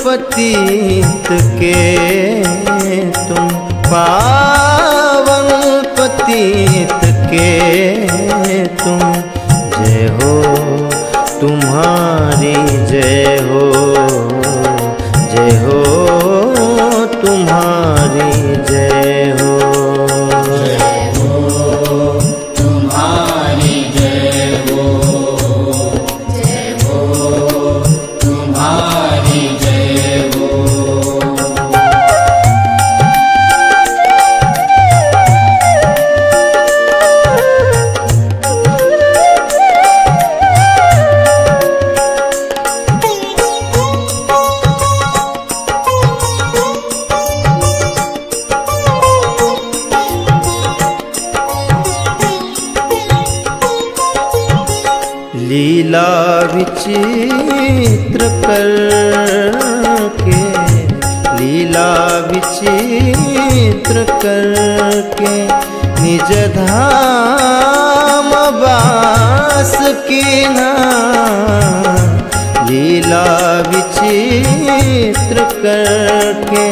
पतित के तुम, पावन पतित के तुम, जय हो तुम्हारी जय हो, जय हो तुम्हारी जय हो, जय हो तुम्हारी जय हो, जय हो तुम्हारी जय हो। लीला विचित्र करके, लीला विचित्र करके, निज धाम वास कीन्हा। लीला विचित्र करके,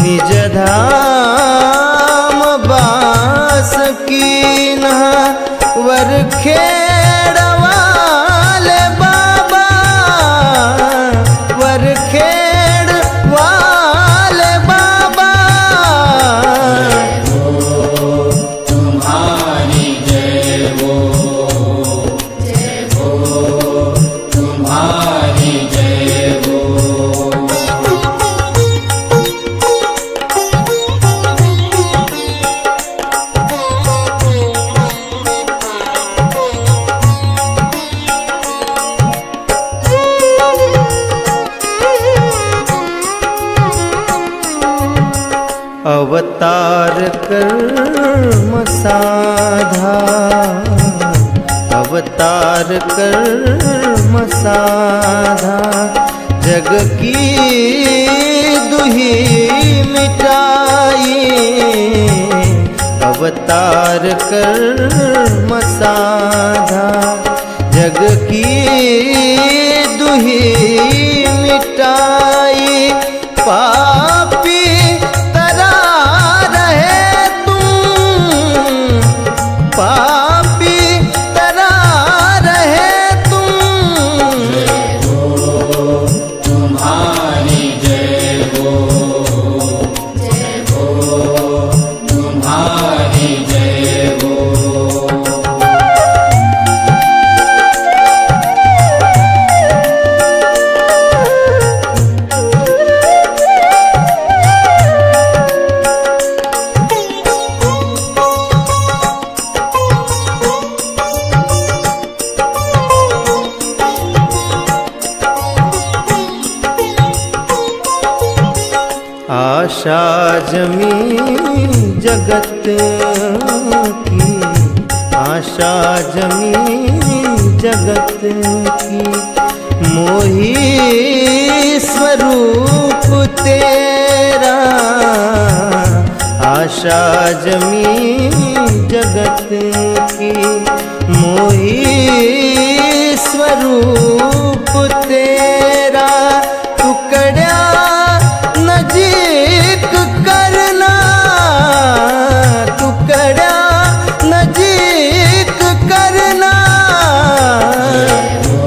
निज धाम वास कीन्हा। वर खेड़वा अवतार कर्म साधा, अवतार कर्म साधा, जग की दुही मिटाई। अवतार कर्म साधा, जग की दुही मिटाई। पापी पापी तरह रहे तुम, जय हो तुम्हारी जय हो, जय हो तुम्हारी जय हो। आशा जमी जगत की, आशा जमी जगत की। मोही स्वरूप तेरा, आशा जमी जगत की। मोही स्वरूप तेरा, टुकड़ा नजीक करना, टुकड़ा नजीक करना। जय हो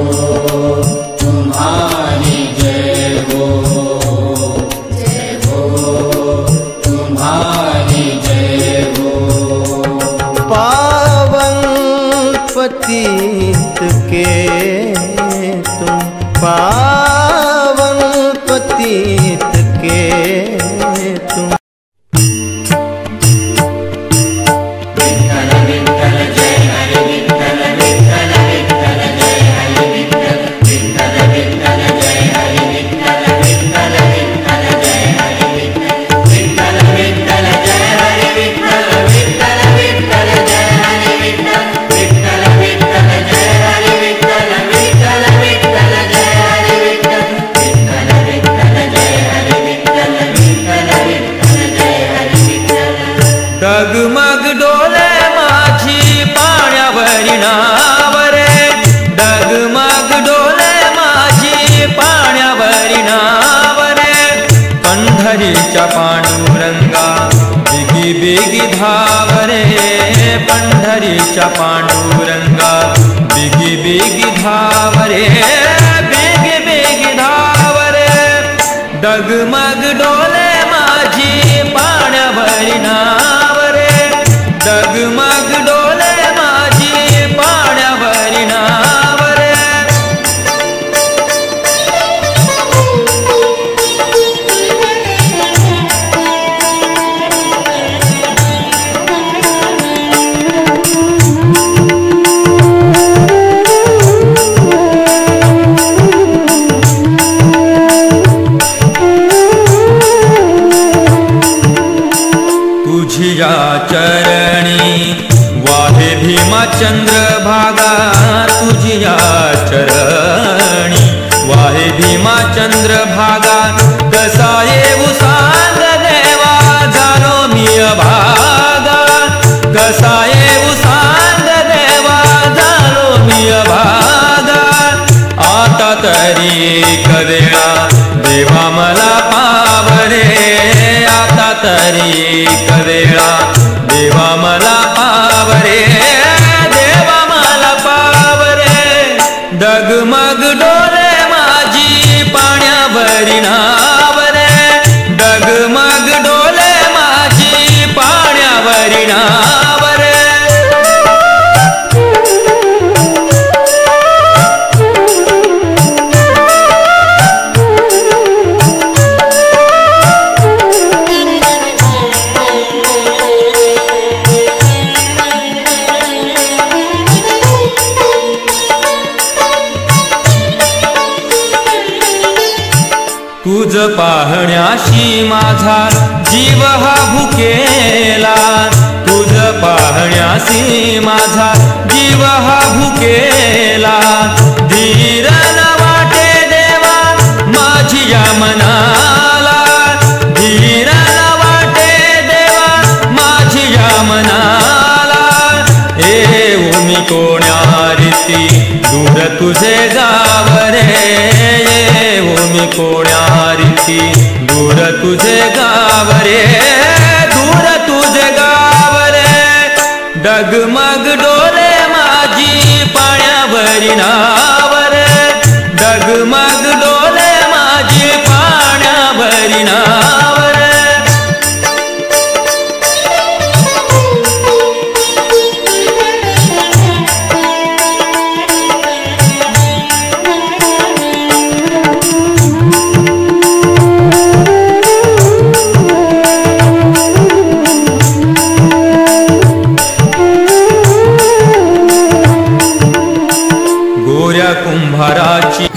तुम्हारी जय हो, जय हो तुम्हारी जय हो। पावन पतित के तुम, पावन पतित के तुम। विठ्ठल विठ्ठल जय हरे विठ्ठल विठ्ठल। पाण्यावरी नावर डगमग डोले माझी पाण्यावरी नावर पंढरीच्या पांडुरंगा बिगी बिगी धावरे पंढरीच्या पांडुरंगा बिगी बिगी धावरे बिगी बिगी धावरे डगमग डोले माझी पाण्यावरी नावरे डगमग डोले माझी पाण्यावरी नावरे तुझिया चरणी वाहे भीमा चंद्रभागा तुझिया चरणी वाहे भीमा चंद्रभागा कसा येऊ सांग देवा झालो मी अभागा कसा येऊ सांग देवा झालो मी अभागा आता तरी कवेळा देवा मला पावरे आता तरी कवेळा देवा मला पावरे देवा मला पावरे डगमग डोले माझी पाण्यावरी नावरे डगमग डोले माझी पाण्यावरी नावरे तुझ पाहण्याशी माझा जीव हा भुकेला तुझ पाहण्याशी माझा जीव हा भुकेला धीर न वाटे देवा माझी या मनाला धीर न वाटे देवा माझी या मनाला येऊ मी कोण्या रीती दूर तुझे गावरे येऊ मी कोण्या रीती दूर तुझे गावरे दूर तुझे गावरे डगमग डोले माझी पाण्यावरी नावरे डगमग डोले माझी पाण्यावरी नावरे गोऱ्या कुंभाराची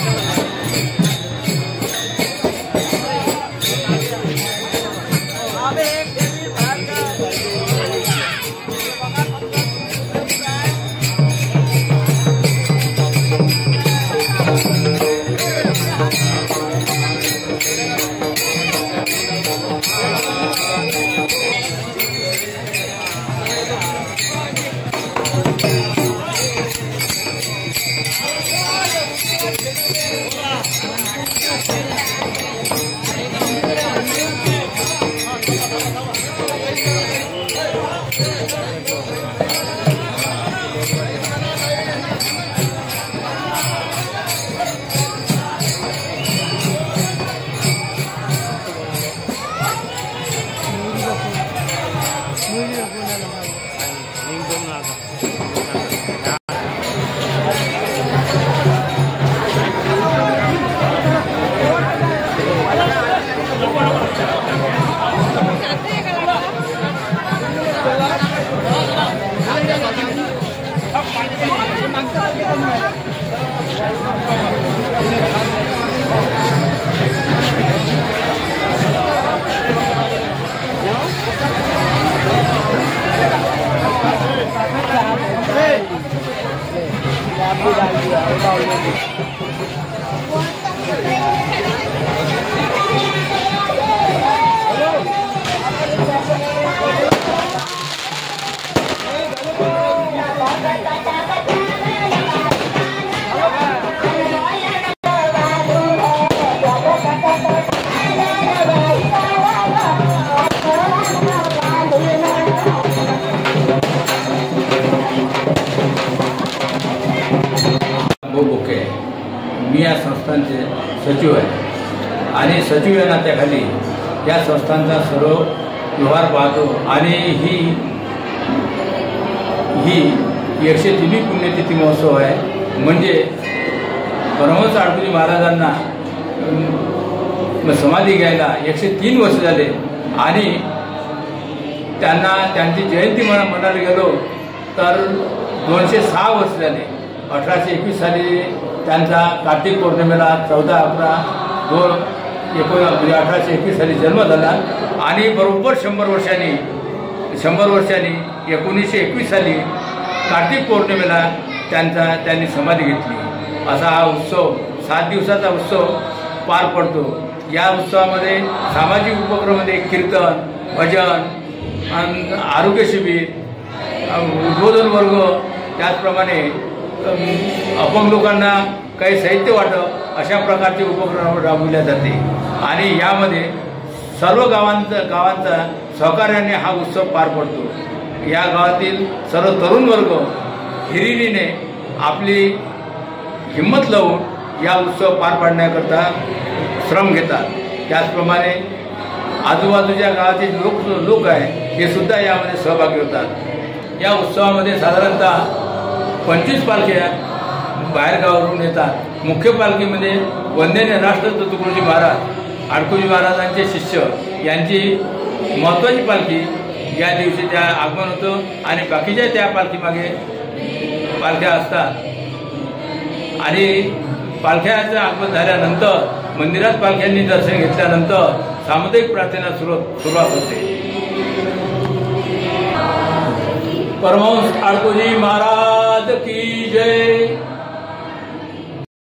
संस्थांचे सचिव आहे आणि सचिव या नात्याखाली या संस्थांचा सर्व व्यवहार पाहतो आणि ही 103वी पुण्यतिथी महोत्सव आहे. म्हणजे परमहंस आडकुजी महाराजांना समाधी घ्यायला 103 वर्ष झाले आणि त्यांना त्यांची जयंती म्हणायला गेलो तर 206 वर्ष झाले. 1821 साली त्यांचा कार्तिक पौर्णिमेला 1821 साली जन्म झाला आणि बरोबर 100 वर्षांनी 1921 साली कार्तिक पौर्णिमेला त्यांनी समाधी घेतली. असा हा उत्सव 7 दिवसाचा उत्सव पार पडतो. या उत्सवामध्ये सामाजिक उपक्रमामध्ये कीर्तन, भजन, आरोग्य शिबिर, उद्बोधन वर्ग, त्याचप्रमाणे अपंग लोकांना काही साहित्य वाटप अशा प्रकारचे उपक्रम राबविले जाते आणि यामध्ये सर्व गावांचा सहकार्याने हा उत्सव पार पडतो. या गावातील सर्व तरुण वर्ग हिरिरीने आपली हिंमत लावून या उत्सव पार पाडण्याकरता श्रम घेतात. त्याचप्रमाणे आजूबाजूच्या गावाचे लोक आहे हे सुद्धा यामध्ये सहभागी होतात. या उत्सवामध्ये साधारणतः 25 पालख्या बाहेरगावावरून येतात. मुख्य पालखीमध्ये वंदनीय राष्ट्रदूत तुकडोजी महाराज आडकुजी महाराजांचे शिष्य यांची महत्त्वाची पालखी या दिवशी त्या आगमन होतं आणि बाकीच्या त्या पालखीमागे पालख्या असतात आणि पालख्याचं आगमन झाल्यानंतर मंदिरात पालख्यांनी दर्शन घेतल्यानंतर सामुदायिक प्रार्थना सुरुवात होते. परमहंस आडकुजी महाराज की जय.